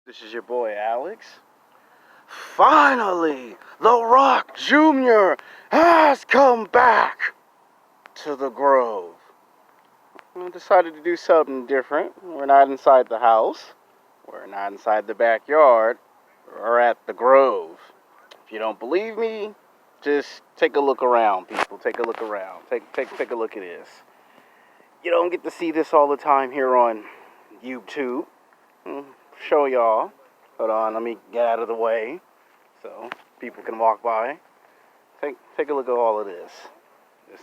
This is your boy Alex. Finally, The Rock Jr. has come back to the Grove. We decided to do something different. We're not inside the house. We're not inside the backyard. We're at the Grove. If you don't believe me, just take a look around, people. Take a look around. Take a look at this. You don't get to see this all the time here on YouTube. Show y'all. Hold on, let me get out of the way so people can walk by. Take a look at all of this.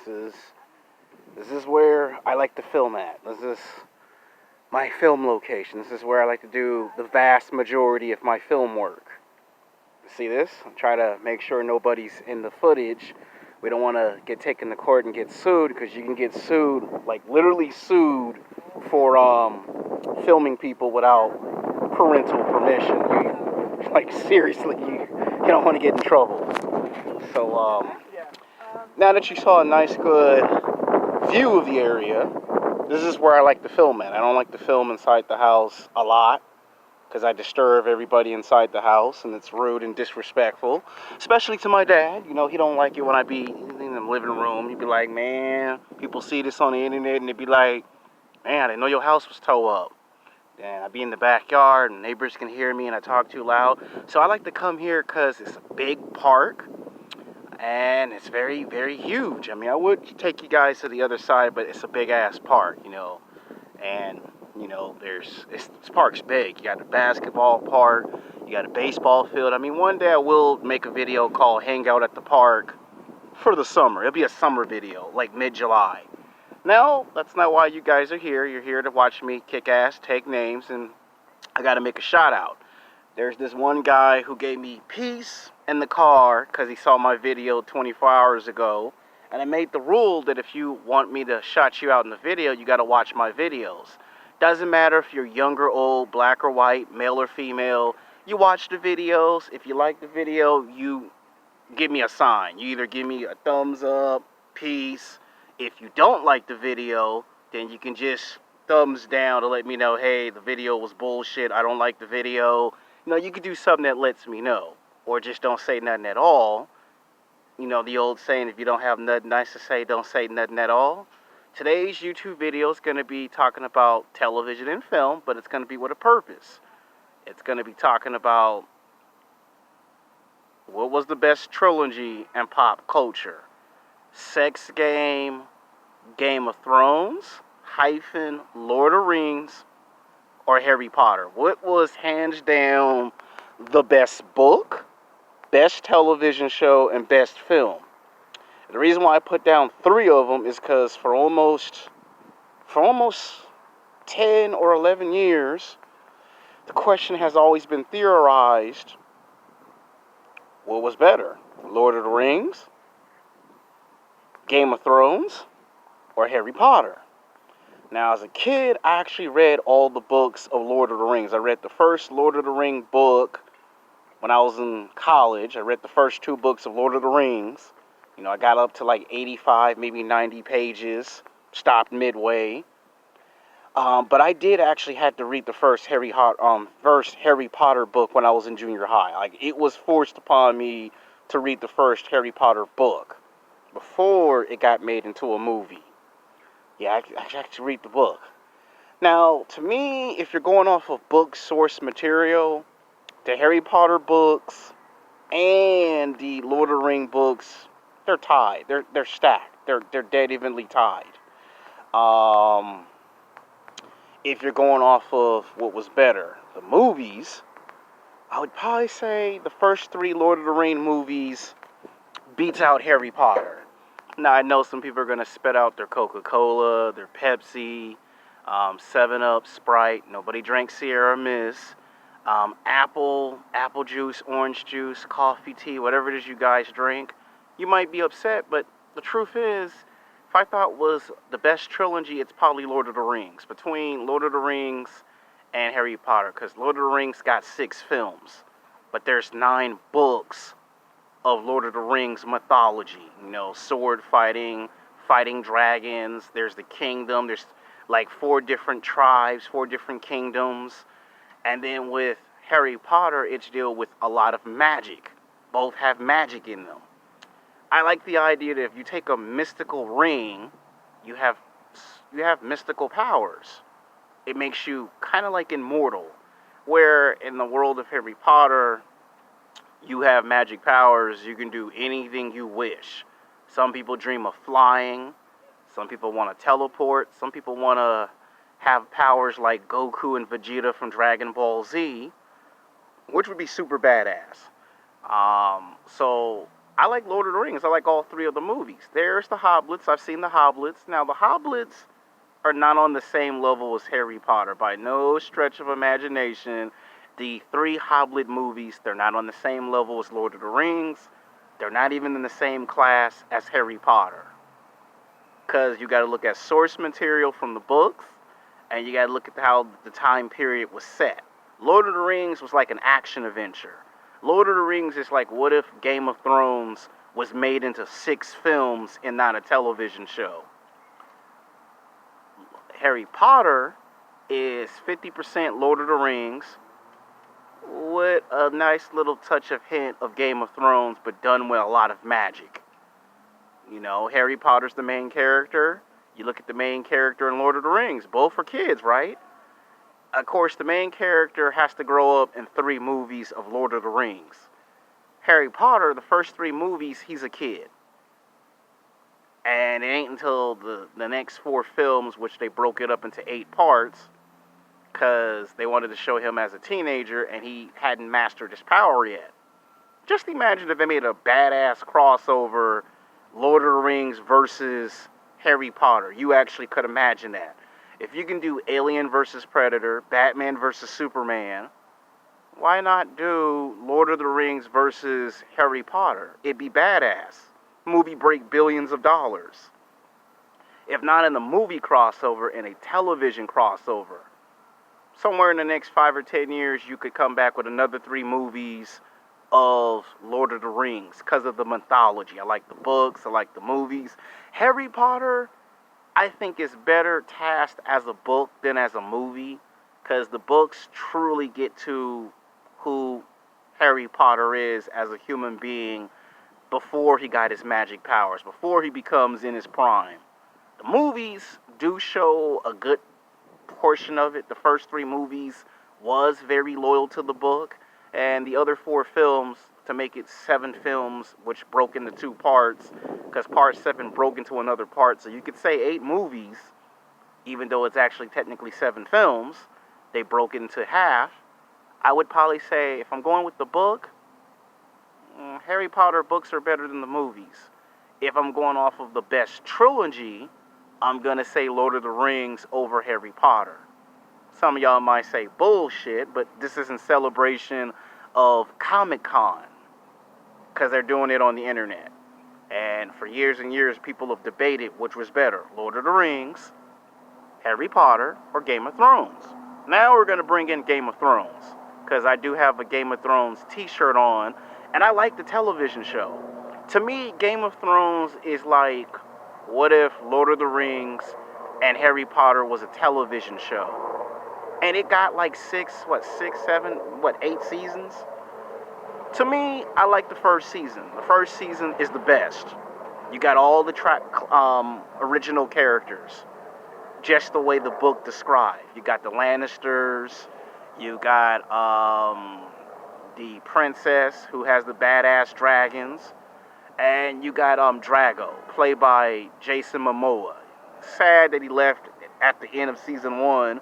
This is where I like to film at. This is my film location. This is where I like to do the vast majority of my film work. See this? I try to make sure nobody's in the footage. We don't want to get taken to court and get sued, because you can get sued, like literally sued, for filming people without parental permission. Seriously, you don't want to get in trouble. So now that you saw a nice good view of the area, this is where I like to film at. I don't like to film inside the house a lot, because I disturb everybody inside the house, and it's rude and disrespectful, especially to my dad. You know, he don't like it when I be in the living room. He'd be like, man, people see this on the internet, and they'd be like, man, I didn't know your house was toe up. And I'd be in the backyard, and neighbors can hear me, and I talk too loud. So I like to come here because it's a big park, and it's very, very huge. I mean, I would take you guys to the other side, but it's a big-ass park, you know. And you know, this park's big. You got a basketball park, you got a baseball field. I mean, one day I will make a video called Hang Out at the Park for the summer. It'll be a summer video, like mid-July. Now, that's not why you guys are here. You're here to watch me kick ass, take names, and I got to make a shout out. There's this one guy who gave me peace in the car because he saw my video 24 hours ago. And I made the rule that if you want me to shout you out in the video, you got to watch my videos. Doesn't matter if you're young or old, black or white, male or female. You watch the videos. If you like the video, you give me a sign. You either give me a thumbs up, peace. If you don't like the video, then you can just thumbs down to let me know, hey, the video was bullshit, I don't like the video. You know, you could do something that lets me know. Or just don't say nothing at all. You know, the old saying, if you don't have nothing nice to say, don't say nothing at all. Today's YouTube video is going to be talking about television and film, but it's going to be with a purpose. It's going to be talking about what was the best trilogy in pop culture. Sex Game, Game of Thrones, - Lord of the Rings, or Harry Potter. What was hands down the best book, best television show, and best film? The reason why I put down 3 of them is because for almost 10 or 11 years, the question has always been theorized, what was better, Lord of the Rings, Game of Thrones, or Harry Potter? Now, as a kid, I actually read all the books of Lord of the Rings. I read the first Lord of the Ring book when I was in college. I read the first 2 books of Lord of the Rings. You know, I got up to like 85, maybe 90 pages, stopped midway. But I did actually have to read the first Harry Potter book when I was in junior high. Like, it was forced upon me to read the first Harry Potter book before it got made into a movie. Yeah, I had to read the book. Now, to me, if you're going off of book source material, the Harry Potter books and the Lord of the Rings books, they're tied. They're stacked. They're dead evenly tied. If you're going off of what was better, the movies, I would probably say the first 3 Lord of the Rings movies beats out Harry Potter. Now, I know some people are going to spit out their Coca-Cola, their Pepsi, 7-Up, Sprite. Nobody drank Sierra Mist. Apple juice, orange juice, coffee, tea, whatever it is you guys drink. You might be upset, but the truth is, if I thought was the best trilogy, it's probably Lord of the Rings. Between Lord of the Rings and Harry Potter, because Lord of the Rings got 6 films, but there's 9 books of Lord of the Rings mythology. You know, sword fighting, fighting dragons. There's the kingdom. There's like 4 different tribes, 4 different kingdoms. And then with Harry Potter, it's deal with a lot of magic. Both have magic in them. I like the idea that if you take a mystical ring, you have you have mystical powers. It makes you kind of like immortal. Where in the world of Harry Potter, you have magic powers, you can do anything you wish. Some people dream of flying, some people want to teleport, some people want to have powers like Goku and Vegeta from Dragon Ball Z, which would be super badass. So I like Lord of the Rings. I like all three of the movies. There's the Hobbits. I've seen the Hobbits. Now the Hobbits are not on the same level as Harry Potter by no stretch of imagination. The three Hobbit movies, they're not on the same level as Lord of the Rings. They're not even in the same class as Harry Potter. Because you got to look at source material from the books, and you got to look at how the time period was set. Lord of the Rings was like an action adventure. Lord of the Rings is like, what if Game of Thrones was made into 6 films and not a television show? Harry Potter is 50% Lord of the Rings with a nice little touch of hint of Game of Thrones, but done with a lot of magic. You know, Harry Potter's the main character. You look at the main character in Lord of the Rings. Both are kids, right? Of course, the main character has to grow up in 3 movies of Lord of the Rings. Harry Potter, the first 3 movies, he's a kid. And it ain't until the next 4 films, which they broke it up into 8 parts, because they wanted to show him as a teenager and he hadn't mastered his power yet. Just imagine if they made a badass crossover, Lord of the Rings versus Harry Potter. You actually could imagine that. If you can do Alien versus Predator, Batman versus Superman, why not do Lord of the Rings versus Harry Potter? It'd be badass. Movie break billions of dollars. If not in the movie crossover, in a television crossover. Somewhere in the next 5 or 10 years, you could come back with another 3 movies of Lord of the Rings because of the mythology. I like the books, I like the movies. Harry Potter, I think, is better tasked as a book than as a movie, because the books truly get to who Harry Potter is as a human being before he got his magic powers, before he becomes in his prime. The movies do show a good portion of it. The first 3 movies was very loyal to the book, and the other 4 films, to make it 7 films, which broke into 2 parts, because part 7 broke into another part, so you could say 8 movies, even though it's actually technically 7 films. They broke into half. I would probably say, if I'm going with the book, Harry Potter books are better than the movies. If I'm going off of the best trilogy, I'm going to say Lord of the Rings over Harry Potter. Some of y'all might say bullshit, but this is in celebration of Comic-Con, because they're doing it on the internet. And for years and years, people have debated which was better, Lord of the Rings, Harry Potter, or Game of Thrones. Now we're going to bring in Game of Thrones, because I do have a Game of Thrones t-shirt on, and I like the television show. To me, Game of Thrones is like, what if Lord of the Rings and Harry Potter was a television show? And it got like 8 seasons? To me, I like the first season. The first season is the best. You got all the original characters, just the way the book described. You got the Lannisters, you got the princess who has the badass dragons, and you got Drago, played by Jason Momoa. Sad that he left at the end of season 1,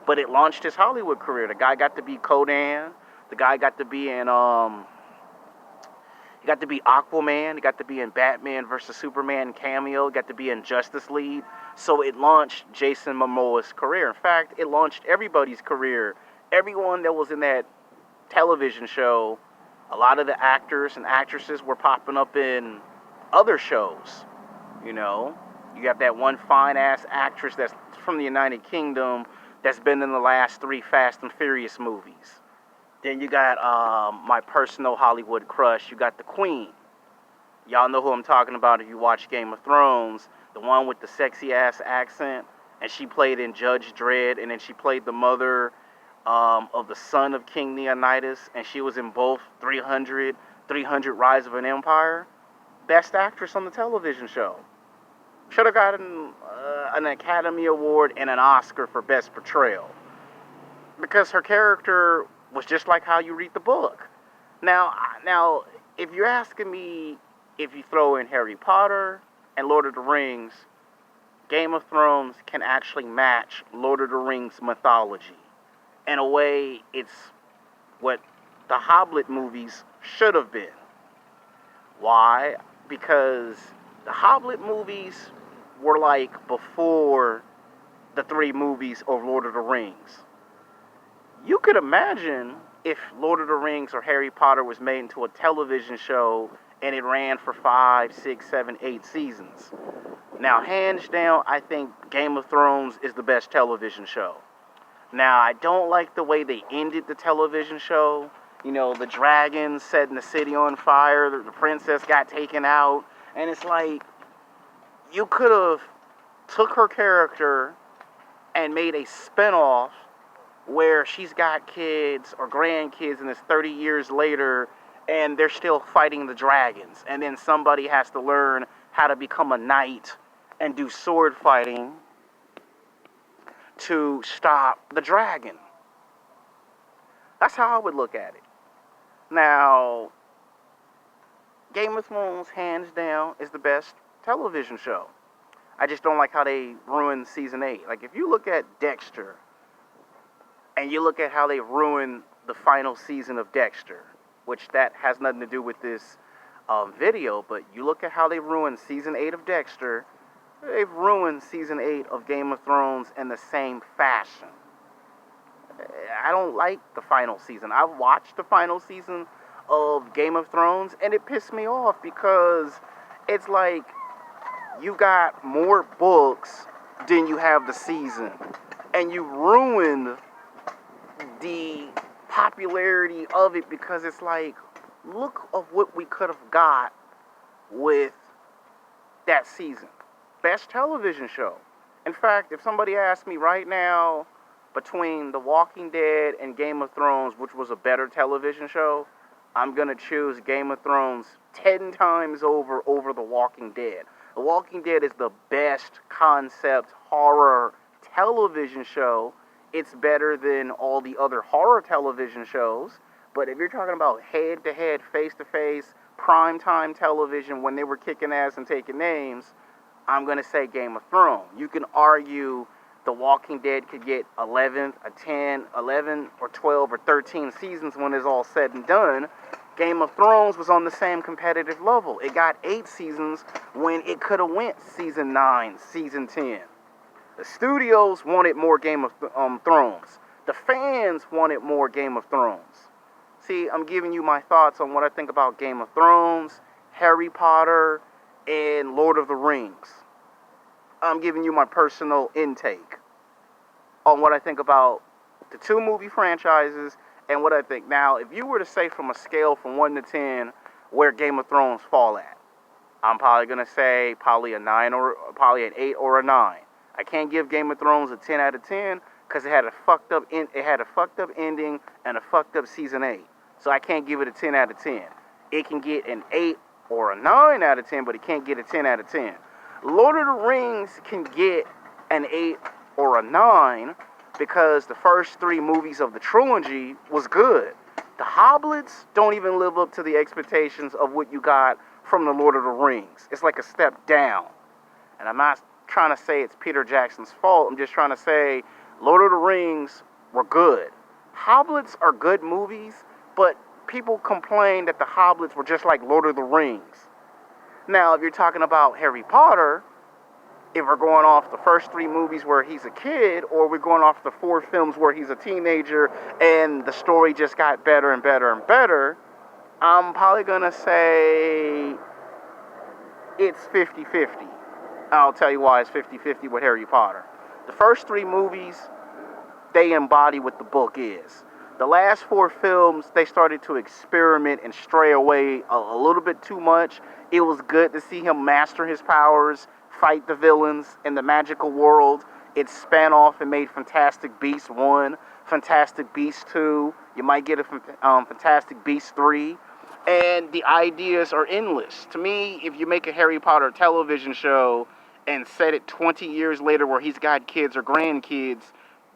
but it launched his Hollywood career. The guy got to be Conan. The guy got to be in he got to be Aquaman. He got to be in Batman versus Superman cameo. He got to be in Justice League. So it launched Jason Momoa's career. In fact, it launched everybody's career. Everyone that was in that television show, a lot of the actors and actresses were popping up in other shows. You know, you got that one fine-ass actress that's from the United Kingdom that's been in the last 3 Fast and Furious movies. Then you got my personal Hollywood crush. You got the Queen. Y'all know who I'm talking about if you watch Game of Thrones. The one with the sexy-ass accent. And she played in Judge Dredd. And then she played the mother of the son of King Leonidas, and she was in both 300 Rise of an Empire. Best actress on the television show. Should have gotten an Academy Award and an Oscar for Best Portrayal. Because her character was just like how you read the book. Now, if you're asking me if you throw in Harry Potter and Lord of the Rings, Game of Thrones can actually match Lord of the Rings mythology. In a way, it's what the Hobbit movies should have been. Why? Because the Hobbit movies were like before the 3 movies of Lord of the Rings. You could imagine if Lord of the Rings or Harry Potter was made into a television show and it ran for 5, 6, 7, 8 seasons. Now, hands down, I think Game of Thrones is the best television show. Now, I don't like the way they ended the television show. You know, the dragons setting the city on fire, the princess got taken out, and it's like, you could have took her character and made a spinoff where she's got kids or grandkids and it's 30 years later and they're still fighting the dragons. And then somebody has to learn how to become a knight and do sword fighting to stop the dragon. That's how I would look at it. Now, Game of Thrones, hands down, is the best television show. I just don't like how they ruined season 8. Like, if you look at Dexter, and you look at how they ruined the final season of Dexter, which that has nothing to do with this video, but you look at how they ruined season 8 of Dexter, they've ruined season 8 of Game of Thrones in the same fashion. I don't like the final season. I watched the final season of Game of Thrones, and it pissed me off because it's like you got more books than you have the season, and you ruined the popularity of it because it's like, look of what we could have got with that season. Best television show. In fact, if somebody asked me right now between The Walking Dead and Game of Thrones, which was a better television show, I'm going to choose Game of Thrones 10 times over The Walking Dead. The Walking Dead is the best concept horror television show. It's better than all the other horror television shows. But if you're talking about head-to-head, face-to-face, primetime television when they were kicking ass and taking names, I'm going to say Game of Thrones. You can argue The Walking Dead could get 11 or 12 or 13 seasons when it's all said and done. Game of Thrones was on the same competitive level. It got 8 seasons when it could have went season 9, season 10. The studios wanted more Game of Thrones. The fans wanted more Game of Thrones. See, I'm giving you my thoughts on what I think about Game of Thrones, Harry Potter, and Lord of the Rings. I'm giving you my personal intake on what I think about the 2 movie franchises and what I think. Now, if you were to say from a scale from 1 to 10 where Game of Thrones fall at, I'm probably going to say probably an 8 or a 9. I can't give Game of Thrones a 10 out of 10 because it had a fucked up ending and a fucked up season 8. So I can't give it a 10 out of 10. It can get an 8 or a 9 out of 10, but it can't get a 10 out of 10. Lord of the Rings can get an 8 or a 9 because the first 3 movies of the trilogy was good. The Hobbits don't even live up to the expectations of what you got from the Lord of the Rings. It's like a step down. And I'm not trying to say it's Peter Jackson's fault. I'm just trying to say Lord of the Rings were good. Hobbits are good movies, but people complain that the Hobbits were just like Lord of the Rings. Now, if you're talking about Harry Potter, if we're going off the first 3 movies where he's a kid, or we're going off the 4 films where he's a teenager and the story just got better and better and better, I'm probably going to say it's 50-50. I'll tell you why it's 50-50 with Harry Potter. The first 3 movies, they embody what the book is. The last 4 films, they started to experiment and stray away a little bit too much. It was good to see him master his powers, fight the villains in the magical world. It span off and made Fantastic Beasts 1. Fantastic Beasts 2. You might get a Fantastic Beasts 3. And the ideas are endless. To me, if you make a Harry Potter television show and set it 20 years later where he's got kids or grandkids,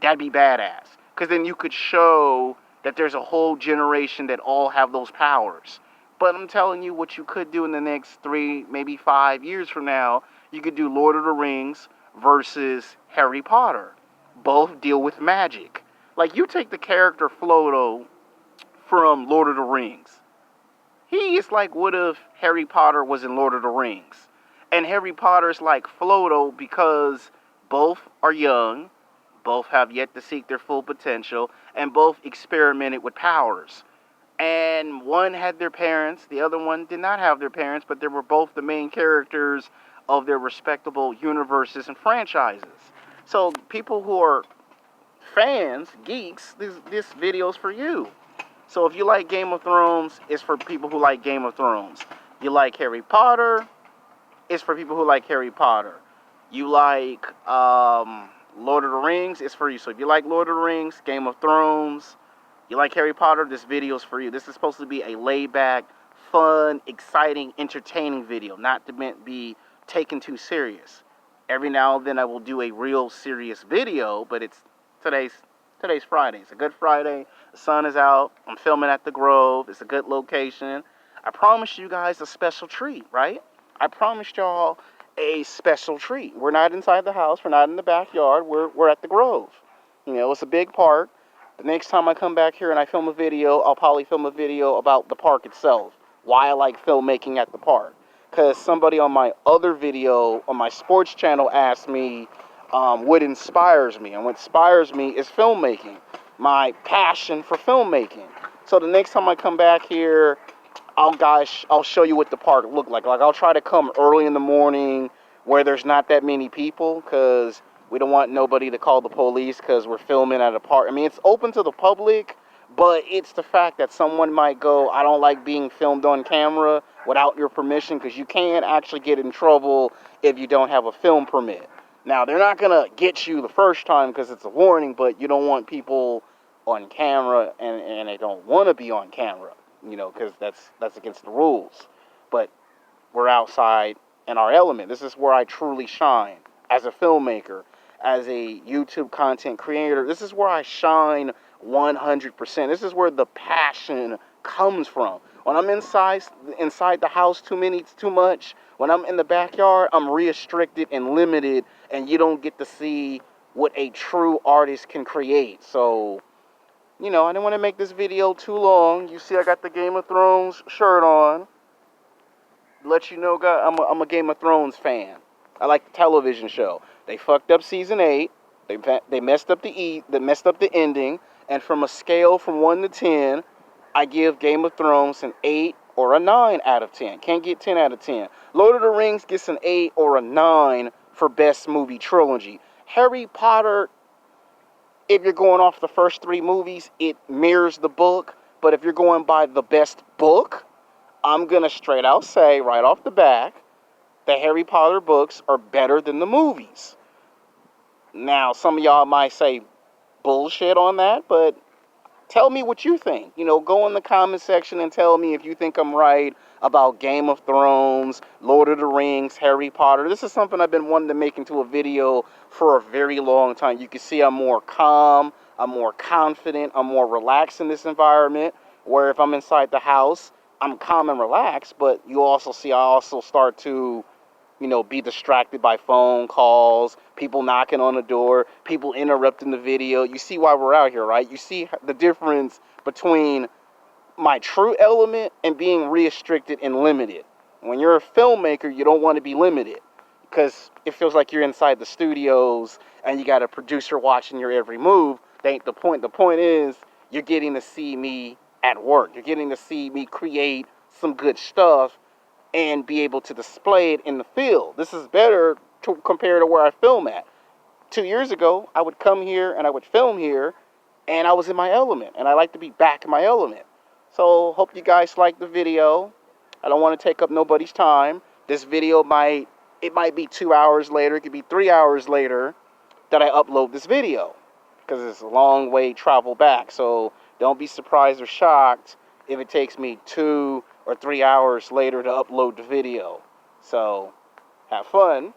that'd be badass. Because then you could show that there's a whole generation that all have those powers. But I'm telling you what you could do in the next 3, maybe 5 years from now. You could do Lord of the Rings versus Harry Potter. Both deal with magic. Like, you take the character Frodo from Lord of the Rings. He is like, what if Harry Potter was in Lord of the Rings? And Harry Potter's like Frodo because both are young, both have yet to seek their full potential, and both experimented with powers. And one had their parents, the other one did not have their parents, but they were both the main characters of their respectable universes and franchises. So people who are fans, geeks, this video's for you. So if you like Game of Thrones, it's for people who like Game of Thrones. You like Harry Potter, it's for people who like Harry Potter. You like Lord of the Rings, it's for you. So if you like Lord of the Rings, Game of Thrones, you like Harry Potter, this video's for you. This is supposed to be a laid-back, fun, exciting, entertaining video, not to be taken too serious. Every now and then I will do a real serious video, but it's today's Friday. It's a good Friday. The sun is out. I'm filming at the Grove. It's a good location. I promised you guys a special treat, right? I promised y'all a special treat. We're not inside the house. We're not in the backyard. We're at the Grove. You know, it's a big park. The next time I come back here and I film a video, I'll probably film a video about the park itself. Why I like filmmaking at the park. Because somebody on my other video on my sports channel asked me what inspires me. And what inspires me is filmmaking. My passion for filmmaking. So the next time I come back here, I'll show you what the park looked like. Like, I'll try to come early in the morning where there's not that many people, because we don't want nobody to call the police because we're filming at a park. I mean, it's open to the public, but it's the fact that someone might go, I don't like being filmed on camera without your permission, because you can actually get in trouble if you don't have a film permit. Now, they're not going to get you the first time because it's a warning, but you don't want people on camera and they don't want to be on camera, you know, because that's against the rules. But we're outside in our element. This is where I truly shine as a filmmaker, as a YouTube content creator. This is where I shine 100%. This is where the passion comes from. When I'm inside the house too much, when I'm in the backyard, I'm restricted and limited, and you don't get to see what a true artist can create. So, you know, I didn't want to make this video too long. You see I got the Game of Thrones shirt on. Let you know, guys, I'm a Game of Thrones fan. I like the television show. They fucked up season 8. They messed up the ending. And from a scale from 1 to 10, I give Game of Thrones an 8 or a 9 out of 10. Can't get 10 out of 10. Lord of the Rings gets an 8 or a 9 for best movie trilogy. Harry Potter, if you're going off the first 3 movies, it mirrors the book. But if you're going by the best book, I'm going to straight out say right off the back, the Harry Potter books are better than the movies. Now, some of y'all might say bullshit on that, but tell me what you think. You know, go in the comment section and tell me if you think I'm right about Game of Thrones, Lord of the Rings, Harry Potter. This is something I've been wanting to make into a video for a very long time. You can see I'm more calm, I'm more confident, I'm more relaxed in this environment, where if I'm inside the house, I'm calm and relaxed, but you also see I also start to, you know, be distracted by phone calls, people knocking on the door, people interrupting the video. You see why we're out here, right? You see the difference between my true element and being restricted and limited. When you're a filmmaker, you don't want to be limited because it feels like you're inside the studios and you got a producer watching your every move. That ain't the point. The point is you're getting to see me at work. You're getting to see me create some good stuff and be able to display it in the field. This is better compared to where I film at. 2 years ago, I would come here and I would film here, and I was in my element, and I like to be back in my element. So, hope you guys like the video. I don't want to take up nobody's time. This video might be 2 hours later, it could be 3 hours later that I upload this video. because it's a long way travel back. So don't be surprised or shocked if it takes me 2 or 3 hours later to upload the video. So have fun.